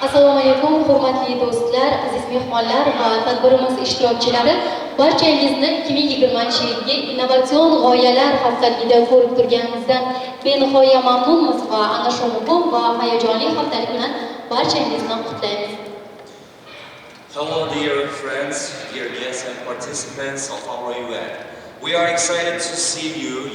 Assalomu alaykum, hurmatli do'stlar, aziz mehmonlar va tadbirimiz ishtirokchilari. Barchangizni 2020-yilgi Innovatsion g'oyalar haftaligida ko'rib turganimizdan benihoya mamnunmiz va ana shu muhim va hayajonli haftalik bilan barchangizni qutlaymiz. Hello dear friends, dear guests and participants of our event. We are excited to see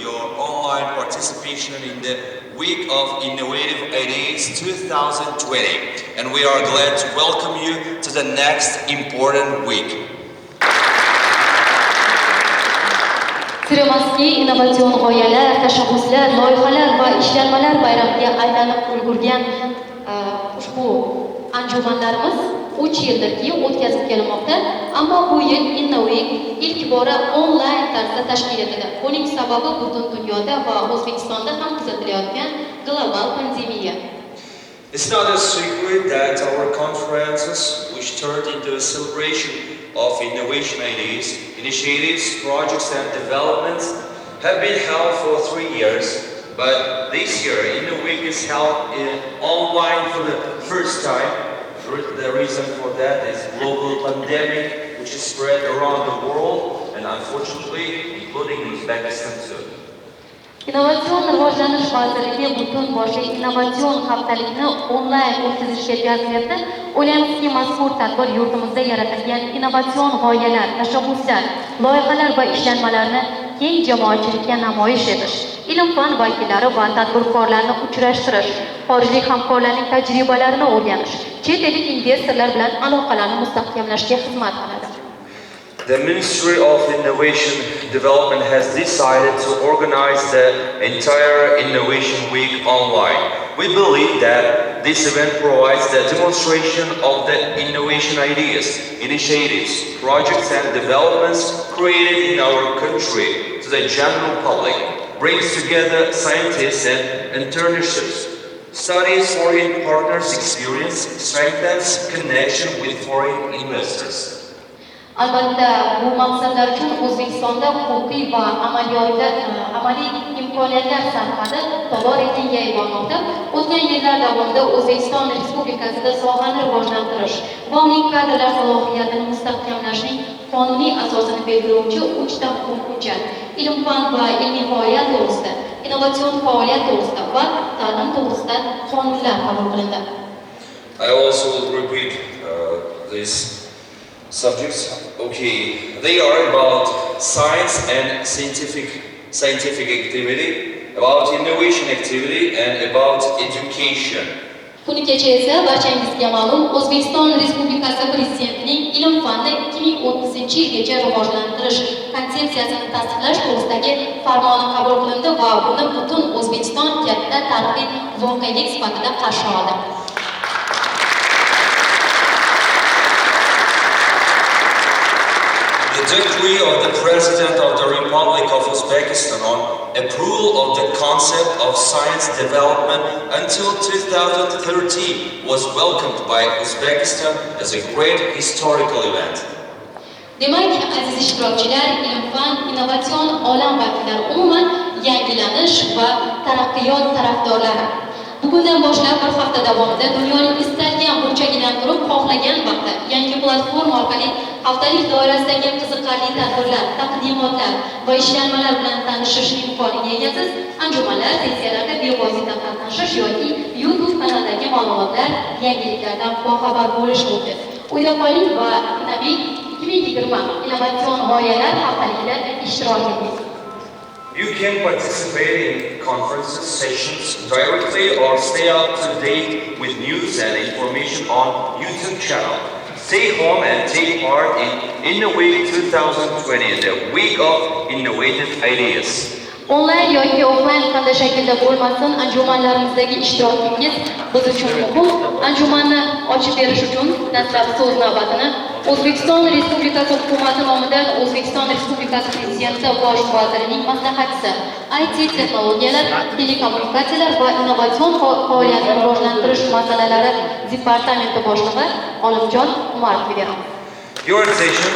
your online participation in the Week of Innovative Ideas 2020, and we are glad to welcome you to the next important week. Siramaski innovatsion g'oyalar, tashabbuslar, loyihalar va ishlanmalar bayramiga aylanib ulgurgan ushbu anjumanlarimiz 3 yildirki o'tkazib kelinmoqda, ammo bu yil InnoWeek ilk bora onlayn tarzda tashkil etildi. Buning sababi butun dunyoda va O'zbekistonda ham kuzatilayotgan global pandemiya. It's not a secret that our conferences, which turned into a celebration of innovation ideas, initiatives, projects and developments, have been held for 3 years. But this year, InnoWeek is held online for the first time. The reason for that is global pandemic, which is spread around the world, and unfortunately, including Uzbekistan too. Innovatsion rivojlanish vazirligi butun boshli innovatsion haftalikni onlayn o'tkazishga jaziyatda. O'ylaymizki, mazkur tadbir yurtimizda yaratilgan innovatsion g'oyalar, tashabbuslar, loyihalar va ishlanmalarni keng jamoatchilikka namoyish etish, ilm-fan vakillari va tadbirkorlarni uchrashtirish, xorijiy hamkorlarning tajribalarini o'rganish, chet ellik investorlar bilan aloqalarni mustahkamlashga xizmat qiladi. The Ministry of Innovation Development has decided to organize the entire Innovation Week online. We believe that this event provides the demonstration of the innovation ideas, initiatives, projects and developments created in our country to the general public, brings together scientists and entrepreneurs, studies foreign partners' experience, strengthens connection with foreign investors. Albatta, bu maqsadlar uchun O'zbekistonda huquqiy va amaliy imkoniyatlar sarfati tobora kengayib bormoqda. O'tgan yillar davomida O'zbekiston Respublikasida sohani rivojlantirish va uning kadrlar salohiyatini mustahkamlashning qonuniy asosini belgilovchi 3 ta muhim hujjat, ilm-fan va ilmiy faoliyat to'g'risida, innovatsion faoliyat to'g'risida va ta'lim to'g'risida qonunlar qabul qilindi. I also repeat this subjects. Okay, they are about science and scientific activity, about innovation activity and about education. Kuni kecha esa barchangizga ma'lum, O'zbekiston Respublikasi Prezidentining ilm-fanni 2030-yilgacha rivojlantirish konsepsiyasini tasdiqlash to'g'risidagi farmoni qabul qilindi va buni butun O'zbekiston katta tarixiy voqelik sifatida qarshi oldi. The decree of the President of the Republic of Uzbekistan on approval of the concept of science development until 2030 was welcomed by Uzbekistan as a great historical event. Demak, aziz ishtirokchilar, ilm-fan, innovatsion olam vakillari, umuman yangilanish va taraqqiyot tarafdorlari. Bugundan boshlab bir hafta davomida dunyoning istalgan burchagidan turib, xohlagan vaqtda yangi platforma orqali haftalik doirasidagi qiziqarli tadbirlar, taqdimotlar va ishlanmalar bilan tanishish imkoniga egasiz. Anjumanlar, sessiyalarda bevosita qatnashish yoki YouTube kanalidagi ma'lumotlar, yangiliklardan boxabar bo'lish mumkin. O'ylab qoling va InnoWeek 2020 innovatsion g'oyalar haftaligida ishtirok eting. You can participate in conferences, sessions directly or stay up to date with news and information on YouTube channel. Stay home and take part in InnoWeek 2020, the Week of Innovative Ideas. Onlayn yoki offlayn qanday shaklda bo'lmasin, anjumanlarimizdagi ishtirokingiz biz uchun muhim. Anjumanni ochib berish uchun dastlab so'z navbatini O'zbekiston Respublikasi hukumati nomidan O'zbekiston Respublikasi Prezidenti bosh vazirining maslahatchisi, IT texnologiyalar, telekommunikatsiyalar va innovatsion faoliyatni rivojlantirish masalalari departamenti boshlig'i Olimjon Umarovga beramiz. Your attention.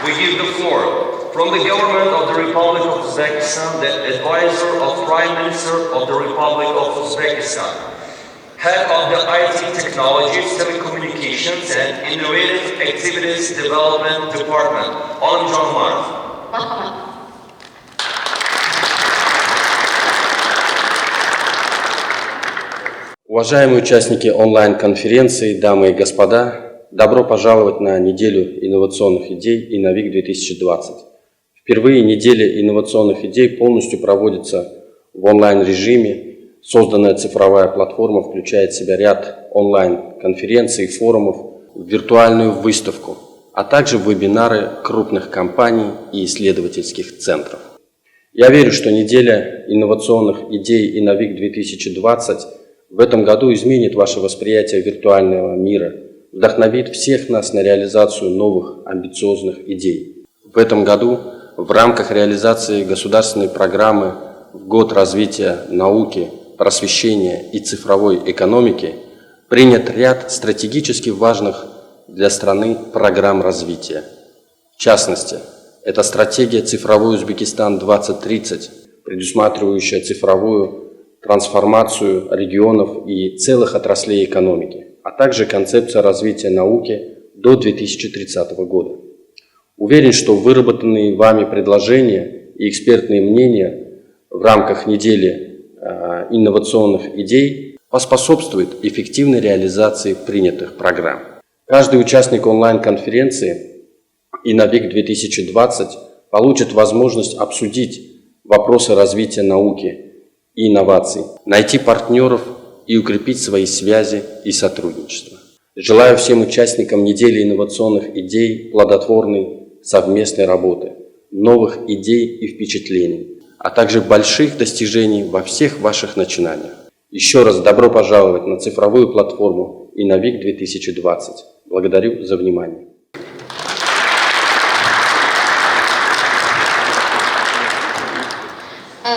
We give the floor from the government of the Republic of Uzbekistan, the advisor of Prime Minister of the Republic of Uzbekistan, head of the IT Technologies, Telecommunications and Innovative Activities Development Department, Olimjon Umarov. Уважаемые участники онлайн-конференции, дамы и господа, добро пожаловать на неделю инновационных идей InnoWeek.uz-2020. Впервые неделя инновационных идей полностью проводится в онлайн-режиме. Созданная цифровая платформа включает в себя ряд онлайн-конференций, форумов, виртуальную выставку, а также вебинары крупных компаний и исследовательских центров. Я верю, что неделя инновационных идей InnoWeek.uz-2020 в этом году изменит ваше восприятие виртуального мира, вдохновит всех нас на реализацию новых амбициозных идей. В этом году в рамках реализации государственной программы в год развития науки, просвещения и цифровой экономики принят ряд стратегически важных для страны программ развития. В частности, это стратегия «Цифровой Узбекистан-2030», предусматривающая цифровую трансформацию регионов и целых отраслей экономики, а также концепция развития науки до 2030 года. Уверен, что выработанные вами предложения и экспертные мнения в рамках недели инновационных идей поспособствуют эффективной реализации принятых программ. Каждый участник онлайн-конференции InnoWeek.2020 получит возможность обсудить вопросы развития науки и инноваций, найти партнеров и укрепить свои связи и сотрудничество. Желаю всем участникам недели инновационных идей плодотворной совместной работы, новых идей и впечатлений, а также больших достижений во всех ваших начинаниях. Еще раз добро пожаловать на цифровую платформу InnoWeek.2020. Благодарю за внимание.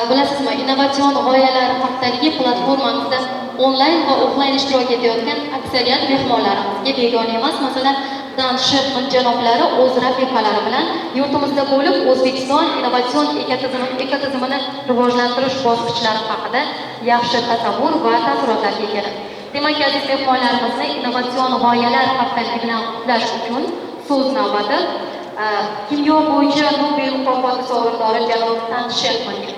Bilasizmi, Innovasiyon g'oyalar ҳафталиги platformamizda onlayn va offlayn ishtirok etayotgan aksariyat mehmonlarimizga begona emas. Masalan, Dan Shetman janoblari o'z rafiqalari bilan yurtimizda bo'lib O'zbekiston innovatsion ekotizimini rivojlantirish bosqichlari haqida yaxshi tasavvur va taassurotlarga ega. Demak, aziz mehmonlarimizni innovatsion g'oyalar haftaligi bilan qutlash uchun so'z navbati kimyo bo'yicha Nobel mukofoti sovrindori janob Dan Shetmanga.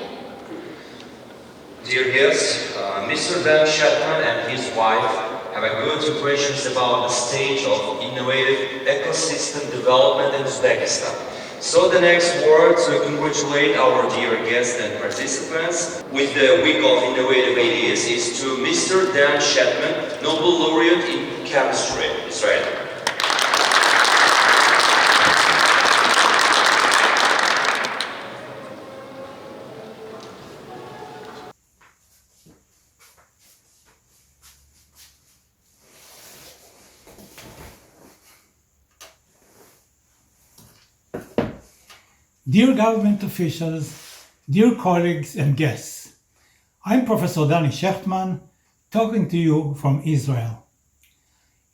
Dear guests, Mr. Dan Shetman and his wife have a good impressions about the stage of innovative ecosystem development in Uzbekistan. So the next word to congratulate our dear guests and participants with the Week of Innovative Ideas is to Mr. Dan Shetman, Nobel Laureate in Chemistry, Israel. Dear government officials, dear colleagues and guests, I'm Professor Dani Shechtman, talking to you from Israel.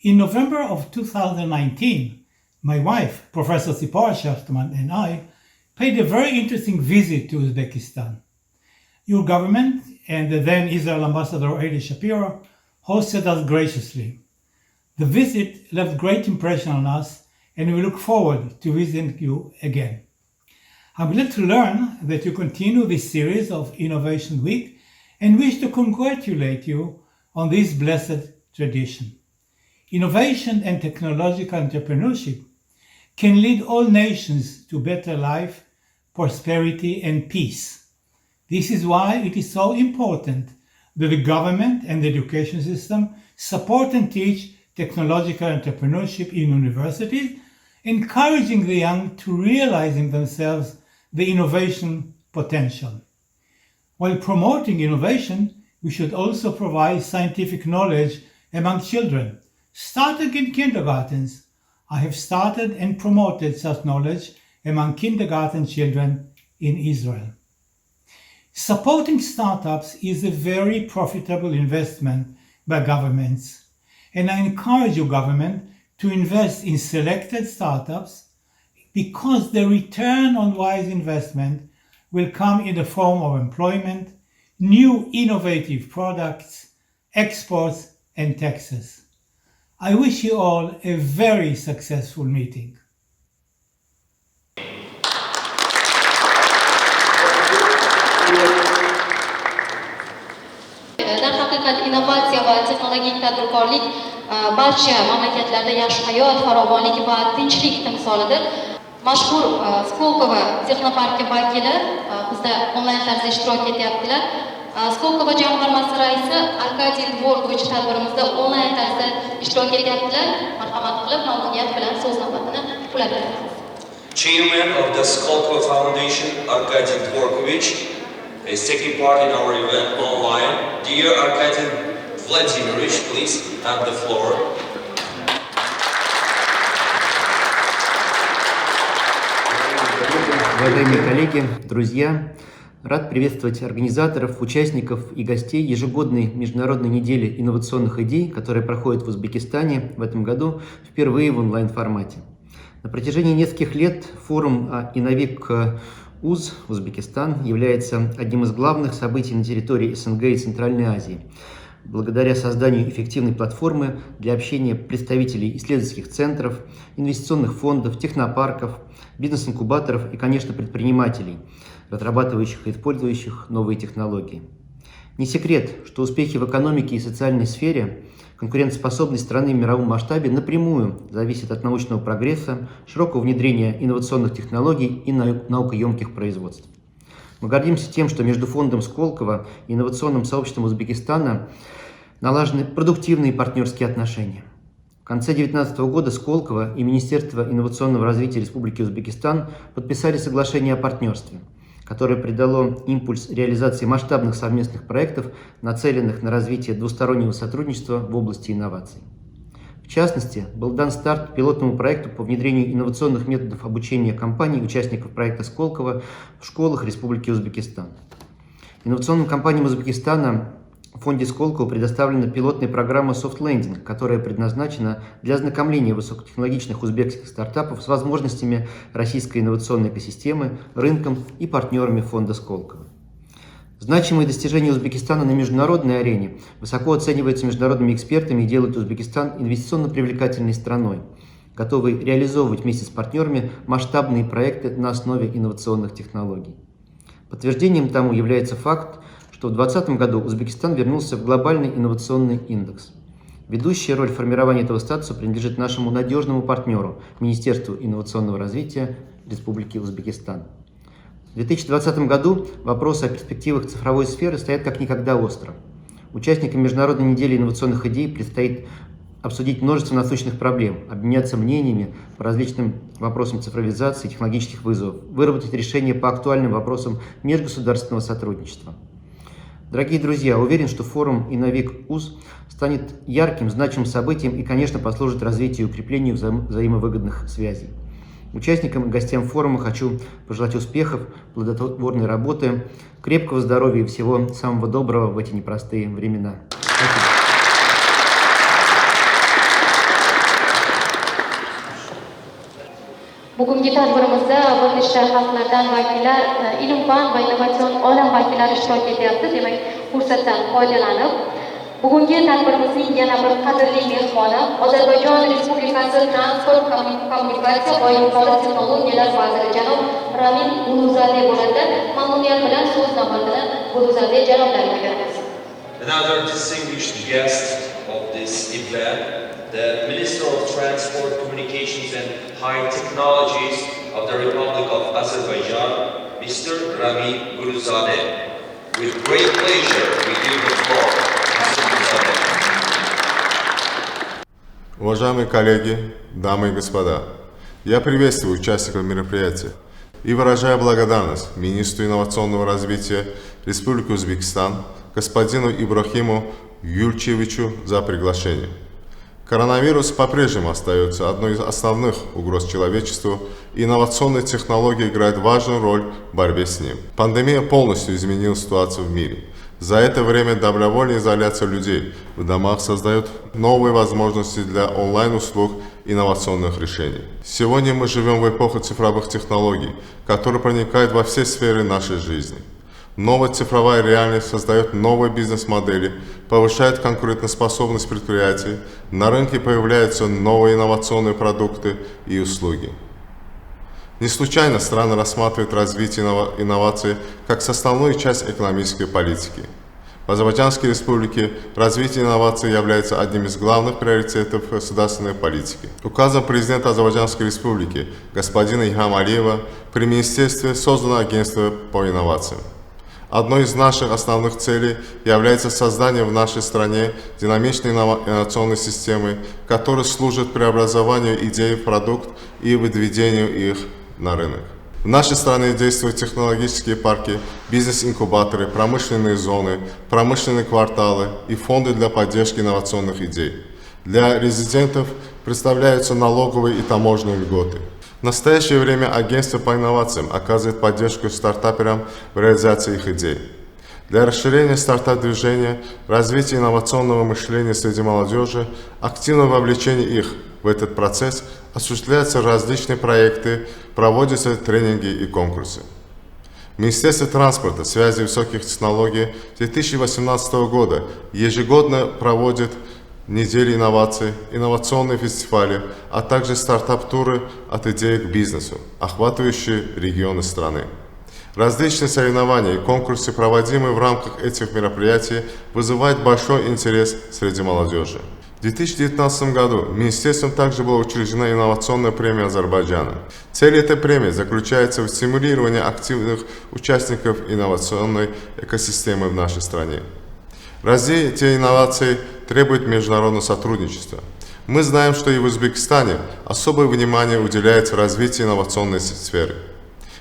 In November of 2019, my wife, Professor Tzipora Shechtman, and I paid a very interesting visit to Uzbekistan. Your government and the then Israel Ambassador Eli Shapiro hosted us graciously. The visit left great impression on us, and we look forward to visiting you again. I'm glad to learn that you continue this series of Innovation Week and wish to congratulate you on this blessed tradition. Innovation and technological entrepreneurship can lead all nations to better life, prosperity, and peace. This is why it is so important that the government and the education system support and teach technological entrepreneurship in universities, encouraging the young to realize in themselves the innovation potential. While promoting innovation, we should also provide scientific knowledge among children, starting in kindergartens. I have started and promoted such knowledge among kindergarten children in Israel. Supporting startups is a very profitable investment by governments, and I encourage your government to invest in selected startups because the return on wise investment will come in the form of employment, new innovative products, exports, and taxes. I wish you all a very successful meeting. Darhaqiqat innovatsiya va texnologik tadbirkorlik barcha mamlakatlarda yaxshi hayot, farovonlik va tinchlik timsolidir. Mashhur Skolkovo texnoparki vakili bizda onlayn tarzda ishtirok etyaptilar. Skolkovo jamg'armasi raisi Arkadiy Dvorkovich tadbirimizda onlayn tarzda ishtirok etyaptilar. Marhamat qilib mamnuniyat bilan so'z navbatini ularga beramiz. Chairman of the Skolkovo Foundation, Arkadiy Dvorkovich, is taking part in our event online. Dear Arkadiy Vladimirovich, please have the floor. Уважаемые коллеги, друзья, рад приветствовать организаторов, участников и гостей ежегодной международной недели инновационных идей, которая проходит в Узбекистане в этом году впервые в онлайн-формате. На протяжении нескольких лет форум InnoWeek.uz Узбекистан является одним из главных событий на территории СНГ и Центральной Азии, благодаря созданию эффективной платформы для общения представителей исследовательских центров, инвестиционных фондов, технопарков, бизнес-инкубаторов и, конечно, предпринимателей, разрабатывающих и использующих новые технологии. Не секрет, что успехи в экономике и социальной сфере, конкурентоспособность страны в мировом масштабе напрямую зависят от научного прогресса, широкого внедрения инновационных технологий и наукоемких производств. Мы гордимся тем, что между фондом Сколково и инновационным сообществом Узбекистана налажены продуктивные партнерские отношения. В конце 2019 года Сколково и Министерство инновационного развития Республики Узбекистан подписали соглашение о партнерстве, которое придало импульс реализации масштабных совместных проектов, нацеленных на развитие двустороннего сотрудничества в области инноваций. В частности, был дан старт пилотному проекту по внедрению инновационных методов обучения компаний, участников проекта Сколково в школах Республики Узбекистан. Инновационным компаниям Узбекистана в фонде Сколково предоставлена пилотная программа Soft Landing, которая предназначена для ознакомления высокотехнологичных узбекских стартапов с возможностями российской инновационной экосистемы, рынком и партнерами фонда Сколково. Значимые достижения Узбекистана на международной арене высоко оцениваются международными экспертами и делают Узбекистан инвестиционно привлекательной страной, готовой реализовывать вместе с партнерами масштабные проекты на основе инновационных технологий. Подтверждением тому является факт, что в 2020 году Узбекистан вернулся в глобальный инновационный индекс. Ведущая роль в формировании этого статуса принадлежит нашему надежному партнеру Министерству инновационного развития Республики Узбекистан. В 2020 году вопросы о перспективах цифровой сферы стоят как никогда остро. Участникам Международной недели инновационных идей предстоит обсудить множество насущных проблем, обменяться мнениями по различным вопросам цифровизации и технологических вызовов, выработать решения по актуальным вопросам межгосударственного сотрудничества. Дорогие друзья, уверен, что форум InnoWeek.uz станет ярким, значимым событием и, конечно, послужит развитию и укреплению взаимовыгодных связей. Участникам и гостям форума хочу пожелать успехов, плодотворной работы, крепкого здоровья и всего самого доброго в эти непростые времена. Спасибо. Bugungi tadbirimizda bir nechta xalqlardan vakillar, ilm fan va innovatsion olam vakillari ishtirok etyapti. Demak, fursatdan foydalanib, bugungi tadbirimizning yana bir qadrli mehmoni Ozarbayjon Respublikasi Transport kommunikatsiya va yuqori texnologiyalar vaziri janob Ramin Guluzade bo'ladi. Mamnuniyat bilan so'z navbatini Guluzade janoblariga beramiz. Another distinguished guest of this event, the Minister of Transport, Communications and High Technologies of the Republic of Azerbaijan, Mr. Ramin Guluzade. With great pleasure, we give the floor to Mr. Guluzade. Уважаемые коллеги, дамы и господа, я приветствую участников мероприятия и выражаю благодарность министру инновационного развития Республики Узбекистан господину Ибрахиму Юльчевичу за приглашение. Коронавирус по-прежнему остается одной из основных угроз человечеству, и инновационные технологии играют важную роль в борьбе с ним. Пандемия полностью изменила ситуацию в мире. За это время добровольная изоляция людей в домах создает новые возможности для онлайн-услуг и инновационных решений. Сегодня мы живем в эпоху цифровых технологий, которые проникают во все сферы нашей жизни. Новая цифровая реальность создает новые бизнес-модели, повышает конкурентоспособность предприятий, на рынке появляются новые инновационные продукты и услуги. Не случайно страны рассматривают развитие инноваций как составную часть экономической политики. В Азербайджанской республике развитие инноваций является одним из главных приоритетов государственной политики. Указом президента Азербайджанской республики господина Ильхама Алиева при министерстве создано агентство по инновациям. Одной из наших основных целей является создание в нашей стране динамичной инновационной системы, которая служит преобразованию идей в продукт и выведению их на рынок. В нашей стране действуют технологические парки, бизнес-инкубаторы, промышленные зоны, промышленные кварталы и фонды для поддержки инновационных идей. Для резидентов представляются налоговые и таможенные льготы. В настоящее время агентство по инновациям оказывает поддержку стартаперам в реализации их идей. Для расширения стартап-движения, развития инновационного мышления среди молодежи, активного вовлечения их в этот процесс осуществляются различные проекты, проводятся тренинги и конкурсы. Министерство транспорта, связи и высоких технологий 2018 года ежегодно проводит недели инноваций, инновационные фестивали, а также стартап-туры от идеи к бизнесу, охватывающие регионы страны. Различные соревнования и конкурсы, проводимые в рамках этих мероприятий, вызывают большой интерес среди молодежи. В 2019 году министерством также была учреждена инновационная премия Азербайджана. Цель этой премии заключается в стимулировании активных участников инновационной экосистемы в нашей стране. Развитие инноваций требует международного сотрудничества. Мы знаем, что и в Узбекистане особое внимание уделяется развитию инновационной сферы.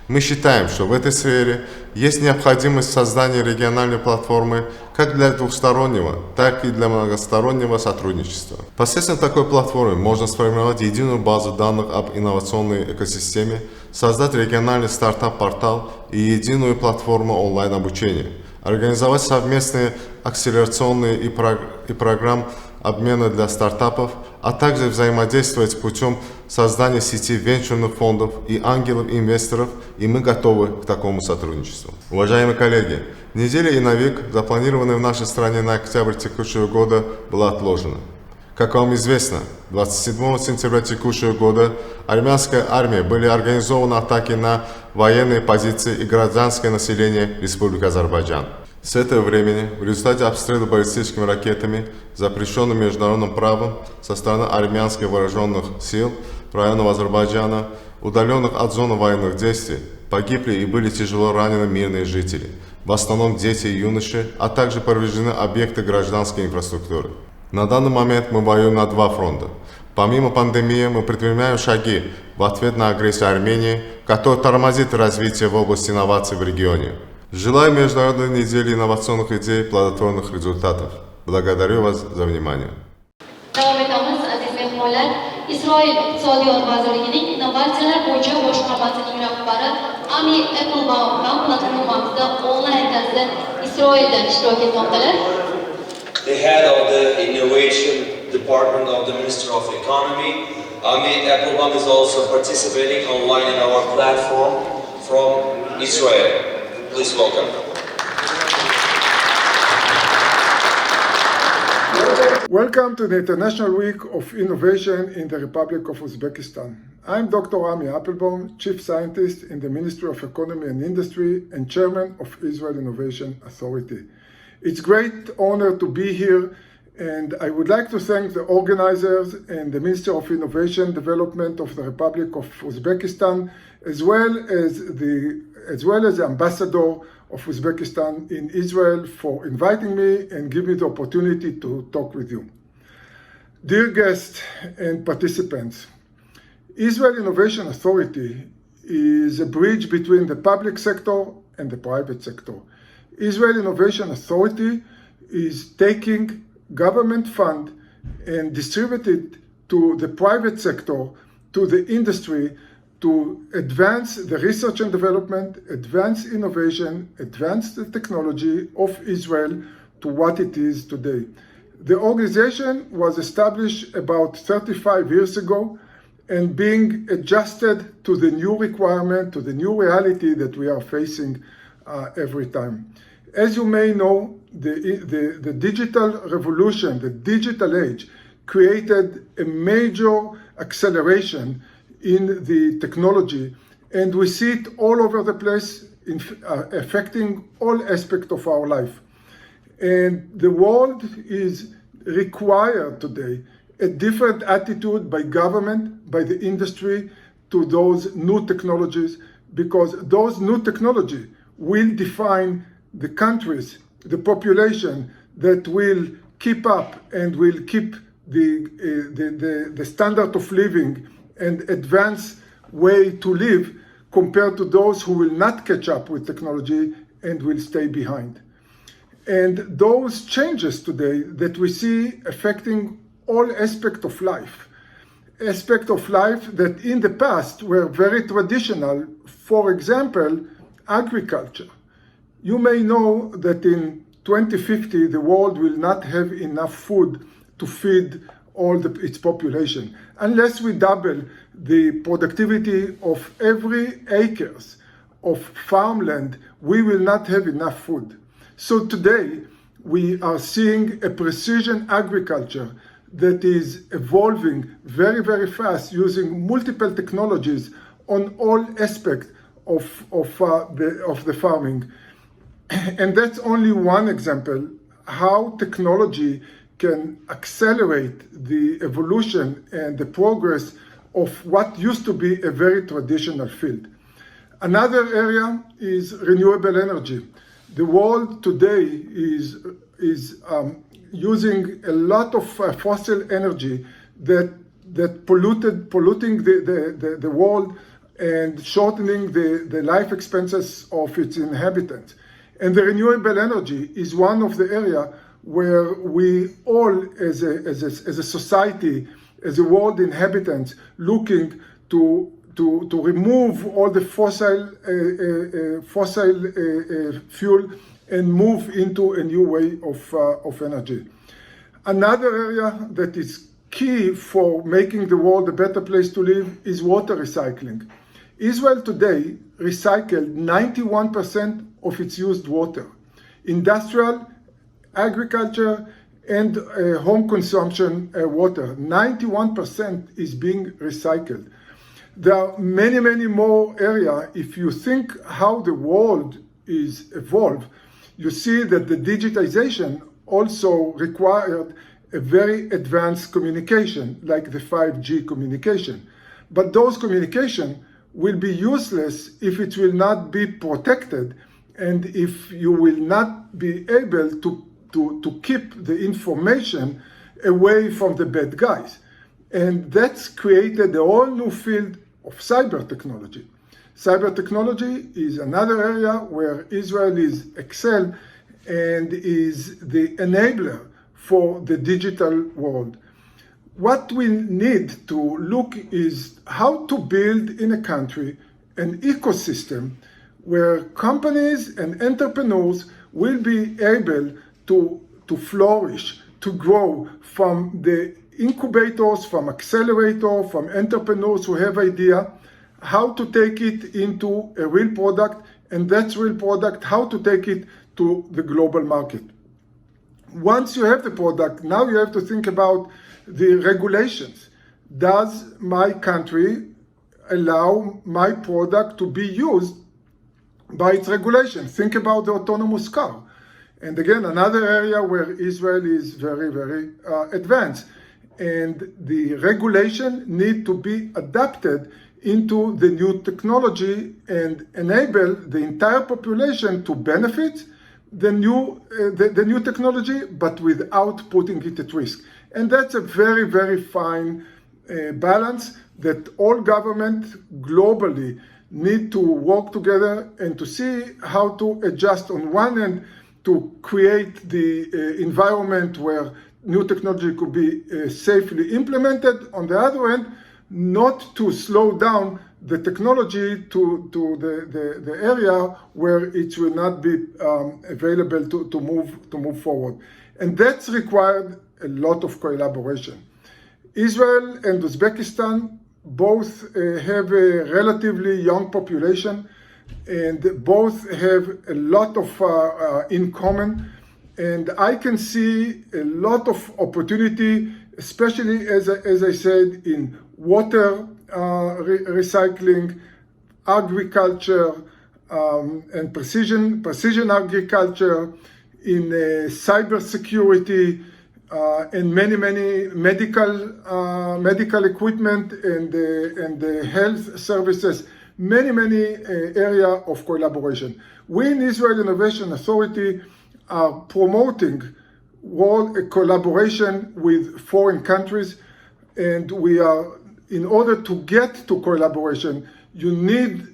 Мы считаем, что в этой сфере есть необходимость создания региональной платформы как для двухстороннего, так и для многостороннего сотрудничества. Посредством такой платформы можно сформировать единую базу данных об инновационной экосистеме, создать региональный стартап-портал и единую платформу онлайн-обучения, организовать совместные акселерационные и программы обмена для стартапов, а также взаимодействовать путем создания сети венчурных фондов и ангелов-инвесторов, и мы готовы к такому сотрудничеству. Уважаемые коллеги, неделя InnoWeek, запланированная в нашей стране на октябрь текущего года, была отложена. Как вам известно, 27 сентября текущего года армянская армия были организованы атаки на военные позиции и гражданское население Республики Азербайджан. С этого времени в результате обстрела баллистическими ракетами, запрещенным международным правом со стороны армянских вооруженных сил районов Азербайджана, удаленных от зоны военных действий, погибли и были тяжело ранены мирные жители, в основном дети и юноши, а также повреждены объекты гражданской инфраструктуры. На данный момент мы воюем на два фронта. Помимо пандемии, мы предпринимаем шаги в ответ на агрессию Армении, которая тормозит развитие в области инноваций в регионе. Желаю международной недели инновационных идей плодотворных результатов. Благодарю вас за внимание. Isroil iqtisodiyot vazirining innovatsiyalar bo'yicha boshqarmasining rahbari Ami Applebaum ham platformamizda onlayn tarzda Isroildan ishtirok etmoqdalar. The head of the innovation department of the Ministry of Economy, Ami Applebaum, is also participating online in our platform from Israel. Please welcome. Welcome to the International Week of Innovation in the Republic of Uzbekistan. I'm Dr. Ami Applebaum, Chief Scientist in the Ministry of Economy and Industry and Chairman of Israel Innovation Authority. It's a great honor to be here, and I would like to thank the organizers and the Ministry of Innovation Development of the Republic of Uzbekistan, as well as the Ambassador of Uzbekistan in Israel for inviting me and giving me the opportunity to talk with you. Dear guests and participants, Israel Innovation Authority is a bridge between the public sector and the private sector. Israel Innovation Authority is taking government fund and distributed to the private sector, to the industry, to advance the research and development, advance innovation, advance the technology of Israel to what it is today. The organization was established about 35 years ago and being adjusted to the new requirement, to the new reality that we are facing every time. As you may know, the digital revolution, the digital age, created a major acceleration in the technology, and we see it all over the place, affecting all aspects of our life. And the world is required today a different attitude by government, by the industry, to those new technologies, because those new technologies will define the countries, the population that will keep up and will keep the standard of living and advanced way to live compared to those who will not catch up with technology and will stay behind. And those changes today that we see affecting all aspects of life that in the past were very traditional, for example, agriculture. You may know that in 2050, the world will not have enough food to feed all its population. Unless we double the productivity of every acres of farmland, we will not have enough food. So today, we are seeing a precision agriculture that is evolving very, very fast using multiple technologies on all aspects of the farming. And that's only one example how technology can accelerate the evolution and the progress of what used to be a very traditional field. Another area is renewable energy. The world today is using a lot of fossil energy that polluting the world and shortening the life expectancy of its inhabitants. And the renewable energy is one of the areas where we all, as a society, as a world inhabitants, looking to remove all the fossil fuel and move into a new way of energy. Another area that is key for making the world a better place to live is water recycling. Israel today recycled 91% of its used water. Industrial, agriculture, and home consumption water, 91% is being recycled. There are many, many more areas. If you think how the world is evolved, you see that the digitization also required a very advanced communication, like the 5G communication. But those communication will be useless if it will not be protected and if you will not be able to keep the information away from the bad guys. And that's created a whole new field of cyber technology. Cyber technology is another area where Israel is excel and is the enabler for the digital world. What we need to look is how to build in a country an ecosystem where companies and entrepreneurs will be able to flourish, to grow from the incubators, from accelerators, from entrepreneurs who have idea, how to take it into a real product, and that's real product, how to take it to the global market. Once you have the product, now you have to think about the regulations. Does my country allow my product to be used by its regulations? Think about the autonomous car. And again, another area where Israel is very, very advanced. And the regulation need to be adapted into the new technology and enable the entire population to benefit the new technology, but without putting it at risk. And that's a very, very fine balance that all governments globally need to work together and to see how to adjust on one end to create the environment where new technology could be safely implemented. On the other end, not to slow down the technology to the area where it will not be available to move forward. And that's required a lot of collaboration. Israel and Uzbekistan both have a relatively young population, and both have a lot of in common. And I can see a lot of opportunity, especially as I said, in water recycling, agriculture, and precision agriculture, in cybersecurity, and many medical equipment and health services. Many area of collaboration. We in Israel Innovation Authority are promoting world collaboration with foreign countries, and we are, in order to get to collaboration, you need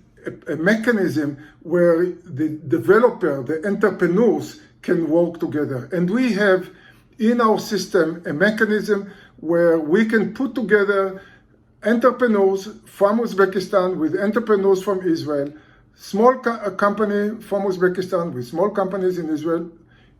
a mechanism where the developer, the entrepreneurs can work together. And we have in our system a mechanism where we can put together entrepreneurs from Uzbekistan with entrepreneurs from Israel, small company from Uzbekistan with small companies in Israel,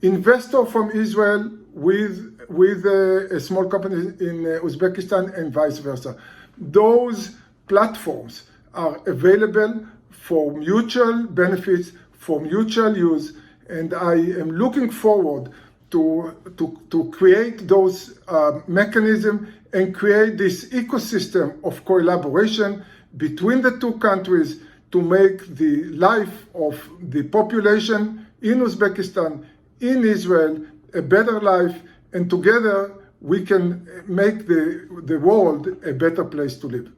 investor from Israel with a small company in Uzbekistan, and vice versa. Those platforms are available for mutual benefits, for mutual use, and I am looking forward to create those mechanisms and create this ecosystem of collaboration between the two countries to make the life of the population in Uzbekistan, in Israel, a better life, and together we can make the world a better place to live.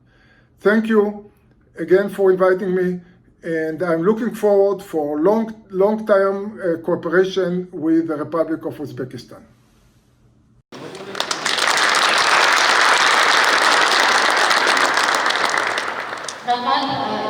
Thank you again for inviting me, and I'm looking forward for long-term cooperation with the Republic of Uzbekistan. Rahmat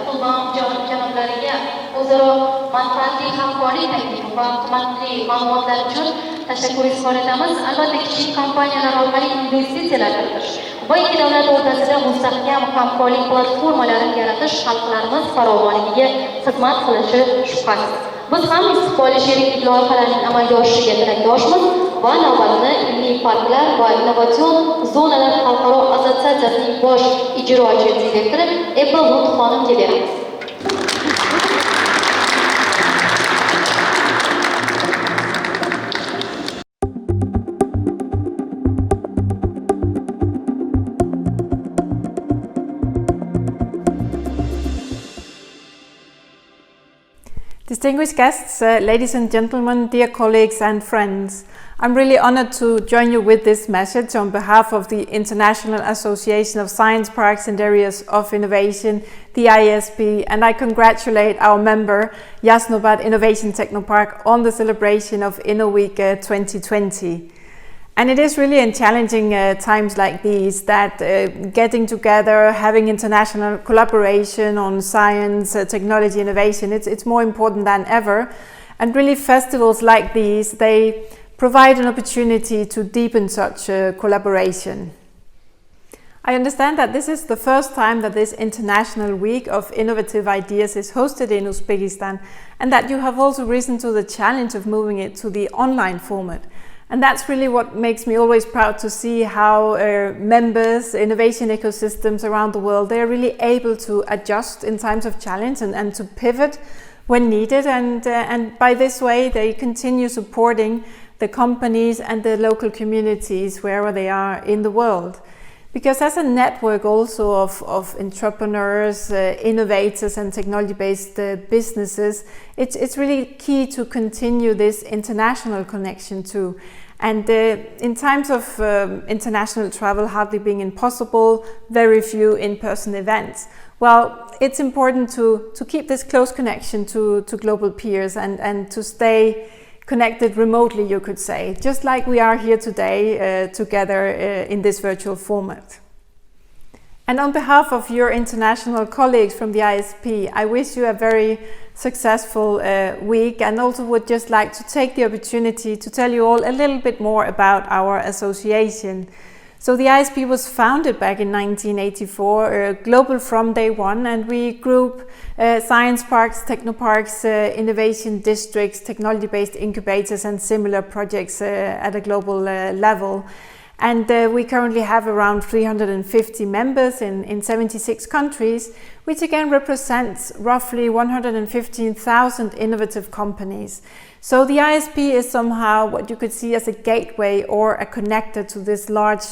Qulban janoblariga o'zaro manfaatli hamkorlik taklifi va qimmatli ma'lumotlar uchun tashakkur izhor etamiz. Albatta, kichik kompaniyalar orqali investitsiyalar kiritish va ikki davlat o'rtasida mustahkam hamkorlik platformalarini yaratish xalqlarimiz farovonligiga xizmat qilishi shubhasiz. Biz ham istiqbolli sheriklik loyihalarining amalga oshishiga tilakdoshmiz va navbatni ilmiy parklar va innovatsion zonalar xalqaro assotsiatsiyasining bosh ijrochi direktori Apple xonimga beramiz. Distinguished guests, ladies and gentlemen, dear colleagues and friends, I'm really honored to join you with this message on behalf of the International Association of Science Parks and Areas of Innovation, the ISP, and I congratulate our member, Jasnobat Innovation Technopark, on the celebration of InnoWeek 2020. And it is really in challenging times like these that getting together, having international collaboration on science, technology, innovation, it's more important than ever. And really festivals like these, they provide an opportunity to deepen such collaboration. I understand that this is the first time that this International Week of Innovative Ideas is hosted in Uzbekistan, and that you have also risen to the challenge of moving it to the online format. And that's really what makes me always proud to see how members, innovation ecosystems around the world, they're really able to adjust in times of challenge and to pivot when needed. And by this way, they continue supporting the companies and the local communities wherever they are in the world. Because as a network also of entrepreneurs, innovators and technology-based businesses, it's really key to continue this international connection too. And in times of international travel hardly being impossible, very few in-person events, well, it's important to keep this close connection to global peers and to stay connected remotely, you could say, just like we are here today together in this virtual format. And on behalf of your international colleagues from the ISP, I wish you a very successful week, and also would just like to take the opportunity to tell you all a little bit more about our association. So the ISP was founded back in 1984, global from day one, and we group science parks, technoparks, innovation districts, technology-based incubators and similar projects at a global level. And we currently have around 350 members in 76 countries, which again represents roughly 115,000 innovative companies. So the ISP is somehow what you could see as a gateway or a connector to this large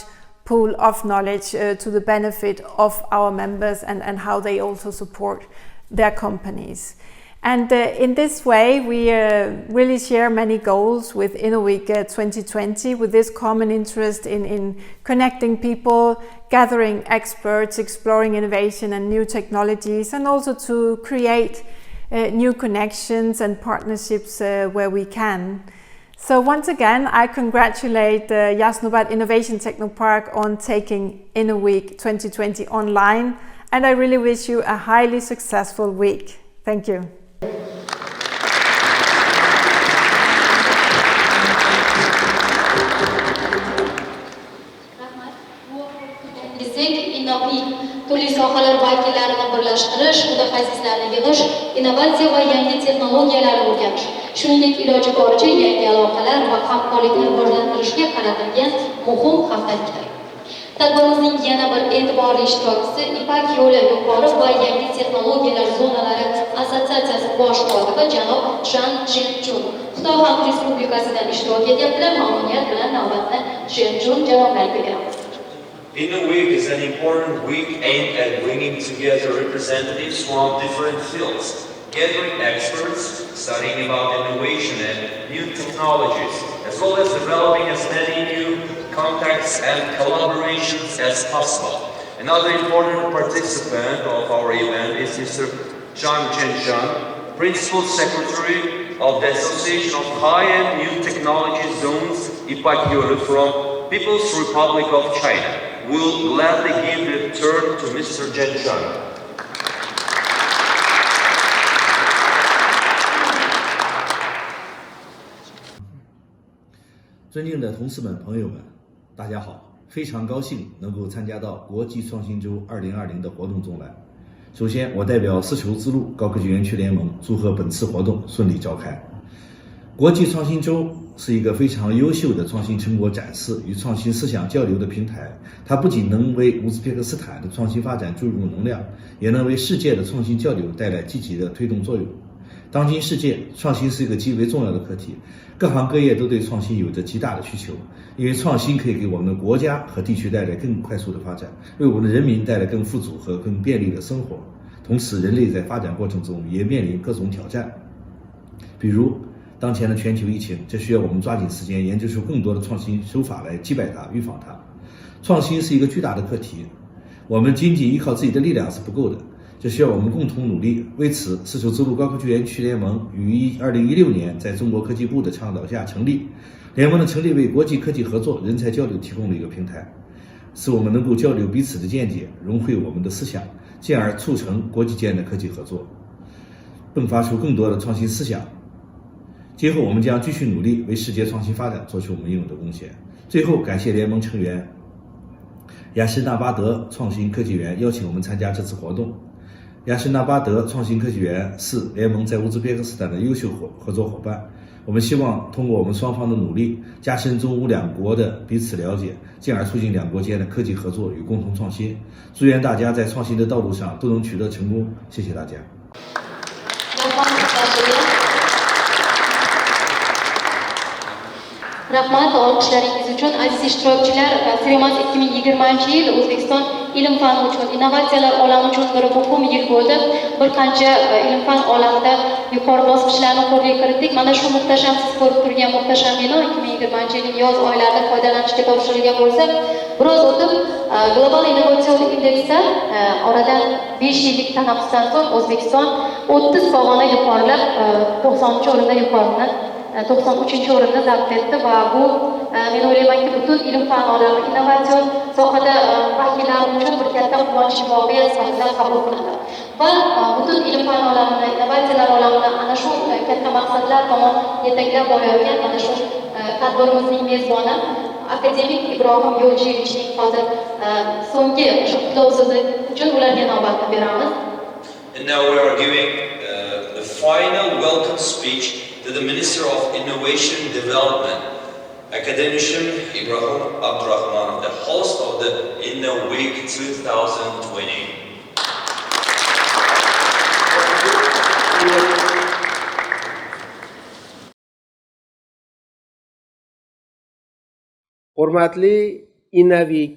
pool of knowledge to the benefit of our members and how they also support their companies. And in this way, we really share many goals with InnoWeek 2020, with this common interest in connecting people, gathering experts, exploring innovation and new technologies, and also to create new connections and partnerships where we can. So once again, I congratulate Jasnovad Innovation Technopark on taking InnoWeek 2020 online, and I really wish you a highly successful week. Thank you. turli sohalar vakillarini birlashtirish, mutaxassislarni yig'ish, innovatsiya va yangi texnologiyalarni o'rganish, shuningdek iloji boricha yangi aloqalar va hamkorlikni rivojlantirishga qaratilgan muhim haftalikdir. Tadbirimizning yana bir e'tiborli ishtirokchisi Ipak yo'li yuqori va yangi texnologiyalar zonalari assotsiatsiyasi bosh kotibi janob Zhang Zhenjun Xitoy Xalq Respublikasidan ishtirok etyaptilar. Mamnuniyat bilan navbatni Zhenjun janoblariga beramiz. InnoWeek is an important week aimed at bringing together representatives from different fields, gathering experts, studying about innovation and new technologies, as well as developing as many new contacts and collaborations as possible. Another important participant of our event is Mr. Zhang Zhenjun, Principal Secretary of the Association of High-End New Technology Zones, Ipak Yolu, from People's Republic of China. We'll gladly give the turn to Mr. Zhenjun. 尊敬的同事们、朋友们，大家好！非常高兴能够参加到国际创新周2020的活动中来。首先，我代表丝绸之路高科技园区联盟祝贺本次活动顺利召开。国际创新周是一个非常优秀的创新成果展示与创新思想交流的平台，它不仅能为乌兹别克斯坦的创新发展注入能量，也能为世界的创新交流带来积极的推动作用。当今世界，创新是一个极为重要的课题，各行各业都对创新有着极大的需求，因为创新可以给我们的国家和地区带来更快速的发展，为我们的人民带来更富足和更便利的生活。同时，人类在发展过程中也面临各种挑战，比如当前的全球疫情，这需要我们抓紧时间研究出更多的创新手法来击败它、预防它。创新是一个巨大的课题，我们仅仅依靠自己的力量是不够的，这需要我们共同努力。为此，丝绸之路高科技园区联盟于2016年在中国科技部的倡导下成立。联盟的成立为国际科技合作、人才交流提供了一个平台，使我们能够交流彼此的见解，融汇我们的思想，进而促成国际间的科技合作，迸发出更多的创新思想。今后我们将继续努力，为世界创新发展做出我们应有的贡献。最后，感谢联盟成员雅什纳巴德创新科技园邀请我们参加这次活动。雅什纳巴德创新科技园是联盟在乌兹别克斯坦的优秀合作伙伴。我们希望通过我们双方的努力，加深中乌两国的彼此了解，进而促进两国间的科技合作与共同创新。祝愿大家在创新的道路上都能取得成功。谢谢大家。Rahmat olqishlaringiz uchun aziz ishtirokchilar. Fremas 2020-yil O'zbekiston ilm fan uchun, innovatsiyalar olami uchun bir muhim yil bo'ldi. Bir qancha ilm fan olamida yuqori bosqichlarni qo'lga kiritdik. Mana shu muhtasham, siz ko'rib turgan muhtasham bino 2020-yilning yoz oylarida foydalanishga topshirilgan bo'lsa, biroz o'tib Global Innovatsion indeksda oradan 5 yillik tanaffusdan so'ng O'zbekiston 30 pog'ona yuqorilab 90-o'rinda yuqorini 93-o'rinni zabt etdi va bu men o'ylaymanki butun ilm fan olami, innovatsion sohada vakillari uchun bir katta quvonch voqea sifatida qabul qilinadi. Va butun ilm fan olamini, innovatsiyalar olamini ana shu katta maqsadlar tomon yetaklab borayotgan mana shu tadbirimizning mezboni akademik Ibrohim Yo'lchiyevichning hozir so'nggi qutlov so'zi uchun ularga navbatni beramiz. And now we are giving the final welcome speech to the Minister of Innovation and Development, Academician Ibrahim Abdurrahmanov, the host of the InnoWeek 2020. Hurmatli InnoWeek,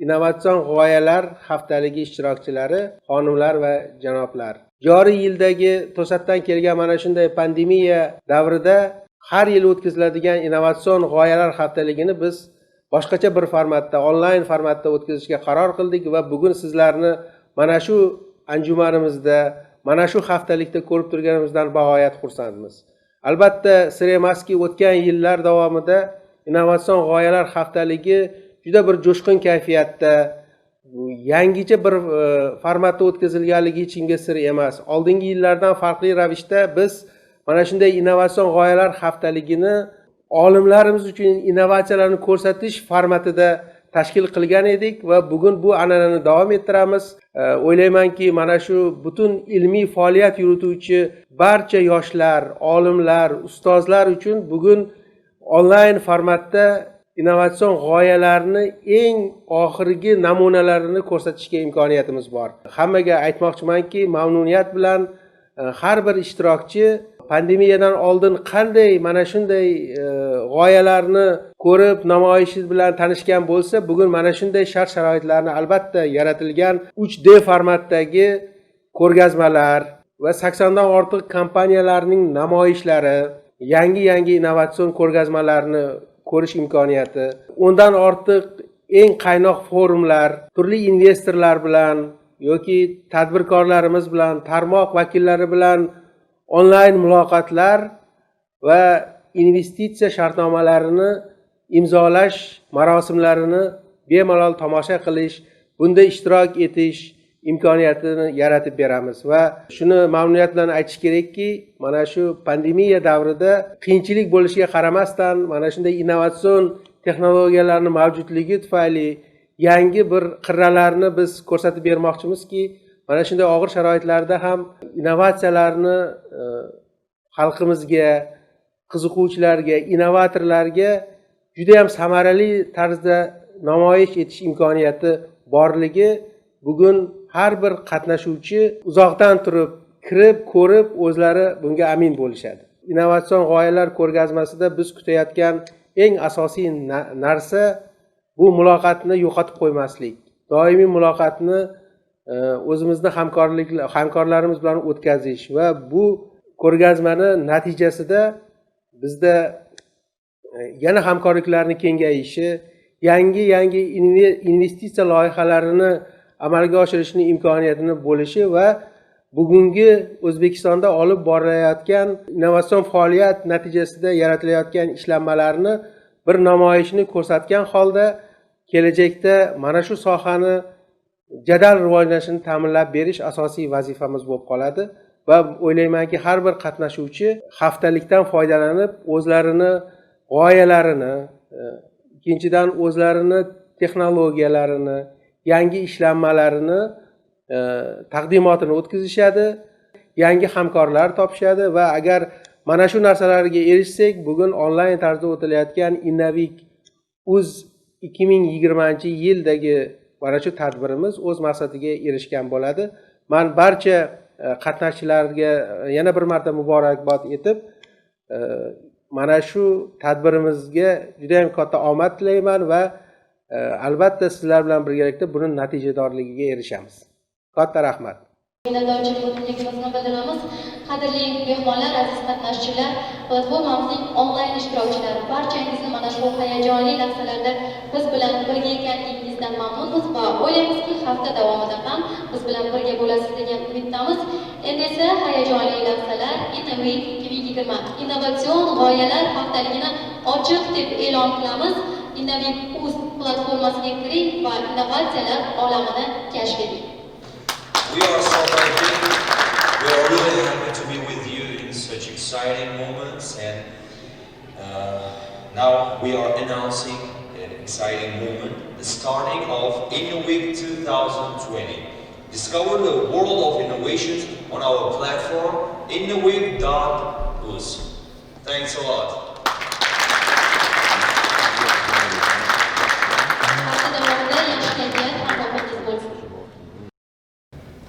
Innovatsion g'oyalar haftaligi ishtirokchilari, xonimlar va janoblar. Joriy yildagi to'satdan kelgan mana shunday pandemiya davrida har yil o'tkaziladigan Innovatsion g'oyalar haftaligini biz boshqacha bir formatda, onlayn formatda o'tkazishga qaror qildik va bugun sizlarni mana shu anjumanimizda, mana shu haftalikda ko'rib turganimizdan bag'oyat xursandmiz. Albatta, sir emaski, o'tgan yillar davomida Innovatsion g'oyalar haftaligi juda bir jo'shqin kayfiyatda, yangicha bir formatda o'tkazilganligi hech kimga sir emas. Oldingi yillardan farqli ravishda biz mana shunday innovatsion g'oyalar haftaligini olimlarimiz uchun innovatsiyalarni ko'rsatish formatida tashkil qilgan edik va bugun bu an'anani davom ettiramiz. O'ylaymanki, mana shu butun ilmiy faoliyat yurituvchi barcha yoshlar, olimlar, ustozlar uchun bugun onlayn formatda innovatsion g'oyalarni eng oxirgi namunalarini ko'rsatishga imkoniyatimiz bor. Hammaga aytmoqchimanki, mamnuniyat bilan har bir ishtirokchi pandemiyadan oldin qanday mana shunday g'oyalarni ko'rib, namoyishi bilan tanishgan bo'lsa, bugun mana shunday shart-sharoitlarni albatta yaratilgan 3D formatdagi ko'rgazmalar va 80 dan ortiq kompaniyalarning namoyishlari, yangi innovatsion ko'rgazmalarni ko'rish imkoniyati, undan ortiq eng qaynoq forumlar, turli investorlar bilan yoki tadbirkorlarimiz bilan, tarmoq vakillari bilan onlayn muloqotlar va investitsiya shartnomalarini imzolash marosimlarini bemalol tomosha qilish, bunda ishtirok etish imkoniyatini yaratib beramiz va shuni mamnuniyat bilan aytish kerakki, mana shu pandemiya davrida qiyinchilik bo'lishiga qaramasdan mana shunday innovatsion texnologiyalarni mavjudligi tufayli yangi bir qirralarni biz ko'rsatib bermoqchimizki, mana shunday og'ir sharoitlarda ham innovatsiyalarni xalqimizga, qiziquvchilarga, innovatorlarga juda ham samarali tarzda namoyish etish imkoniyati borligi bugun har bir qatnashuvchi uzoqdan turib, kirib, ko'rib, o'zlari bunga amin bo'lishadi. Innovatsion g'oyalar ko'rgazmasida biz kutayotgan eng asosiy narsa bu muloqotni yo'qotib qo'ymaslik. Doimiy muloqotni o'zimizni hamkorlarimiz bilan o'tkazish va bu ko'rgazmani natijasida bizda yana hamkorliklarning kengayishi, yangi investitsiya loyihalarini amalga oshirishning imkoniyatini bo'lishi va bugungi O'zbekistonda olib borilayotgan innovatsion faoliyat natijasida yaratilayotgan ishlanmalarni bir namoyishini ko'rsatgan holda kelajakda mana shu sohani jadal rivojlanishini ta'minlab berish asosiy vazifamiz bo'lib qoladi va o'ylaymanki, har bir qatnashuvchi haftalikdan foydalanib, o'zlarini g'oyalarini, ikkinchidan o'zlarini texnologiyalarini, yangi ishlanmalarini taqdimotini o'tkazishadi, yangi hamkorlar topishadi va agar mana shu narsalarga erishsak, bugun onlayn tarzda o'tilayotgan InnoWeek.uz-2020 yildagi mana shu tadbirimiz o'z maqsadiga erishgan bo'ladi. Men barcha qatnashchilarga yana bir marta muborakbod etib, mana shu tadbirimizga juda ham katta omad tilayman va albatta sizlar bilan birgalikda buni natijadorligiga erishamiz. Katta rahmat. Minnatdorchiligimizni bildiramiz. Qadrli mehmonlar, aziz qatnashchilar, platformamizning onlayn ishtirokchilari, barchangizni mana shu hayajonli lahzalarda biz bilan birga ekanligingizdan mamnunmiz va o'ylaymizki, hafta davomida ham biz bilan birga bo'lasiz degan umiddamiz. Endi esa hayajonli lahzalar InnoWeek 2020 Innovatsion g'oyalar haftaligini ochiq deb e'lon qilamiz. InnoWeek.uz platformasiga kiring va innovatsiyalar olamini kashf eting. We are so happy. We are really happy to be with you in such exciting moments, and Now we are announcing an exciting moment, the starting of InnoWeek 2020. Discover the world of innovations on our platform, InnoWeek.uz. Thanks a lot.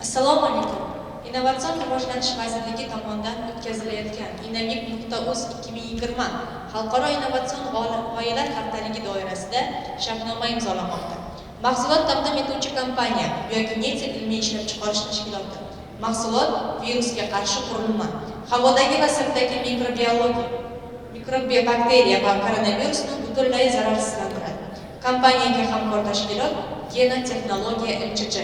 Assalomu alaykum. Innovatsion rivojlanish vazirligi tomonidan o'tkazilayotgan InnoWeek.uz-2020 xalqaro innovatsion g'oyalar haftaligi doirasida shartnoma imzolanmoqda. Mahsulot taqdim etuvchi kompaniya Biogenetik ilmiy ishlab chiqarish tashkiloti. Mahsulot virusga qarshi qurilma, havodagi va sirtdagi mikrobakteriya va koronavirusni butunlay zararsizlantiradi. Kompaniyaga hamkor tashkilot Genotexnologiya MCC.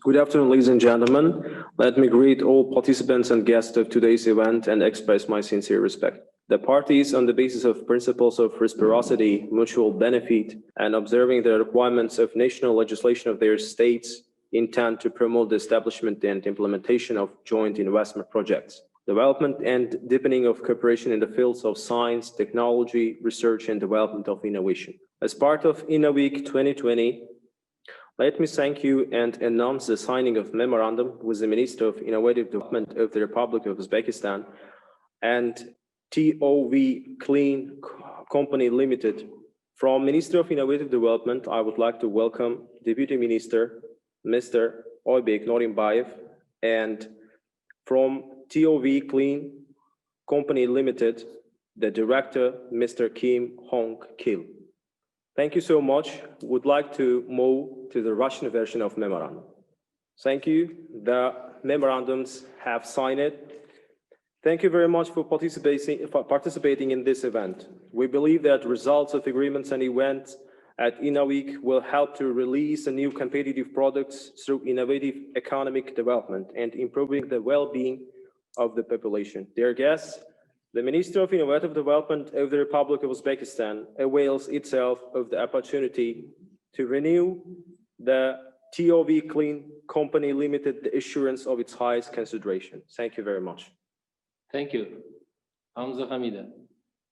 Good afternoon, ladies and gentlemen. Let me greet all participants and guests of today's event and express my sincere respect. The parties, on the basis of principles of reciprocity, mutual benefit, and observing the requirements of national legislation of their states, intend to promote the establishment and implementation of joint investment projects, development and deepening of cooperation in the fields of science, technology, research, and development of innovation. As part of InnoWeek 2020, let me thank you and announce the signing of memorandum with the Minister of Innovative Development of the Republic of Uzbekistan and TOV Clean Company Limited. From Minister of Innovative Development, I would like to welcome Deputy Minister, Mr. Oybek Norimbayev, and from TOV Clean Company Limited, the Director, Mr. Kim Hong Kil. Thank you so much. Would like to move to the Russian version of memorandum. Thank you. The memorandums have signed it. Thank you very much for participating in this event. We believe that results of agreements and events at InnoWeek will help to release new competitive products through innovative economic development and improving the well-being of the population. Dear guests, the Ministry of Innovative Development of the Republic of Uzbekistan avails itself of the opportunity to renew the TOV Clean Company Limited the assurance of its highest consideration. Thank you very much. Thank you. Hamza Hamida.